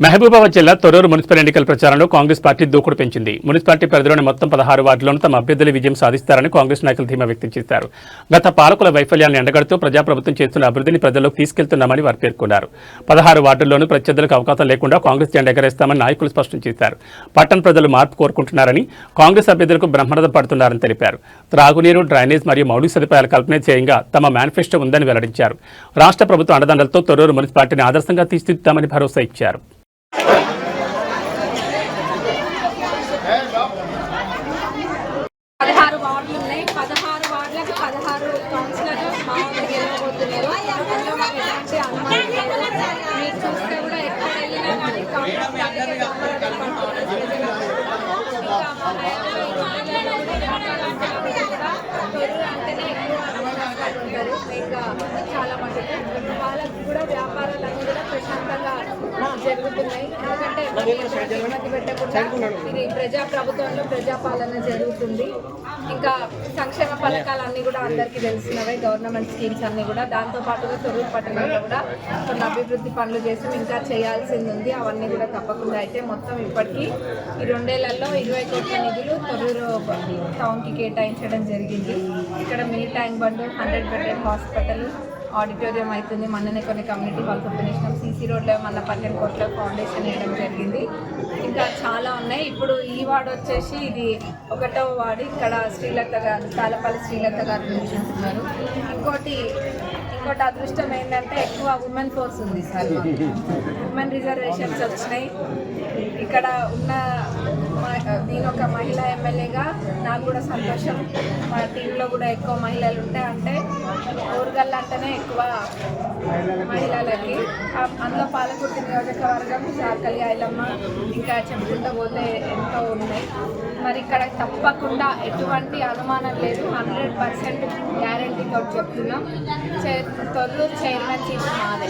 మహబూబాబాద్ జిల్లా తొర్రూరు మున్సిపల్ ఎన్నికల ప్రచారంలో కాంగ్రెస్ పార్టీ దూకుడు పెంచింది. మున్సిపాలిటీ పరిధిలోని మొత్తం 16 వార్డుల్లోనూ తమ అభ్యర్థులు విజయం సాధిస్తారని కాంగ్రెస్ నాయకులు ధీమా వ్యక్తం చేశారు. గత పాలకుల వైఫల్యాన్ని ఎండగడుతూ ప్రజాప్రభుత్వం చేస్తున్న అభివృద్ధిని ప్రజల్లోకి తీసుకెళ్తున్నామని వారు పేర్కొన్నారు. 16 వార్డుల్లోనూ ప్రత్యర్థులకు అవకాశం లేకుండా కాంగ్రెస్ జెండా ఎగరేస్తామని నాయకులు స్పష్టం చేశారు. పట్టణ ప్రజలు మార్పు కోరుకుంటున్నారని, కాంగ్రెస్ అభ్యర్థులకు బ్రహ్మరథం పడుతున్నారని తెలిపారు. త్రాగునీరు, డ్రైనేజ్ మరియు మౌలిక సదుపాయాల కల్పనే ధ్యేయంగా తమ మేనిఫెస్టో ఉందని వెల్లడించారు. రాష్ట్ర ప్రభుత్వ అండదండలతో తొర్రూరు మున్సిపాలిటీని ఆదర్శంగా తీర్చిదిద్దామని భరోసా ఇచ్చారు. 16 వార్డులు ఉన్నాయి. 16 వార్డులకు 16 కౌన్సిలర్లు మామూలుగా గెలవబోతున్నారు. అందులో మాకు ఎలాంటి అనుమానం లేదు. మీరు చూస్తే కూడా ఎక్కడ వెళ్ళినా కానీ కాంగ్రెస్ పార్టీకి బ్రహ్మరథం పడుతున్నారు ప్రజలందరూ. ఇంకా మా హయాంలో ఈ జిల్లాలో కూడా వ్యాపారాలు కూడా తొర్రూరు అంటేనే ఎక్కువ నష్టాలు ఉంటారు. ఇంకా చాలా మటుకు వాళ్ళకు కూడా వ్యాపారాలన్నీ కూడా ప్రశాంతంగా జరుగుతున్నాయి. ఎందుకంటే ఇబ్బంది పెట్టకుండా ఇది ప్రజాప్రభుత్వంలో ప్రజాపాలన జరుగుతుంది. ఇంకా సంక్షేమ పథకాలు అన్నీ కూడా అందరికీ తెలిసినవే, గవర్నమెంట్ స్కీమ్స్ అన్నీ కూడా. దాంతోపాటుగా తొర్రూరు పట్టణంలో కూడా కొన్ని అభివృద్ధి పనులు చేసి ఇంకా చేయాల్సింది ఉంది. అవన్నీ కూడా తప్పకుండా అయితే మొత్తం ఇప్పటికీ ఈ 2 ఏళ్లలో 20 కోట్ల నిధులు తొర్రూరు టౌన్కి కేటాయించడం జరిగింది. ఇక్కడ mini tank bund, 100 bedded hospital, auditorium అవుతుంది. మొన్ననే కొన్ని కమ్యూనిటీ హాల్స్ ఓపెన్ చేసినాం. సీసీ రోడ్లో మన 12 కోట్ల ఫౌండేషన్ వేయడం జరిగింది. ఇంకా చాలా ఉన్నాయి. ఇప్పుడు ఈ వార్డు వచ్చేసి ఇది 1వ వార్డు. ఇక్కడ శ్రీలత గారు, తాళపల్లి శ్రీలత గారు నిల్చుంటున్నారు. ఇంకోటి అదృష్టం ఏంటంటే ఎక్కువ ఉమెన్ ఫోర్స్ ఉంది సార్. ఉమెన్ రిజర్వేషన్స్ వచ్చినాయి. ఇక్కడ ఉన్న నేను ఒక మహిళా ఎమ్మెల్యేగా నాకు కూడా సంతోషం. మా టీంలో కూడా ఎక్కువ మహిళలు ఉంటాయి. అంటే ఊరుగల్లు అంటేనే ఎక్కువ మహిళలకి. అందులో పాలకుర్తి నియోజకవర్గం, చాకలి, ఐలమ్మ, ఇంకా చెప్పుకుంటూ పోతే ఎంతో ఉన్నాయి. మరి ఇక్కడ తప్పకుండా ఎటువంటి అనుమానం లేదు. 100% గ్యారంటీతో చెప్తున్నాం. తొర్రూరు చైర్మన్ సీట్ మాదే.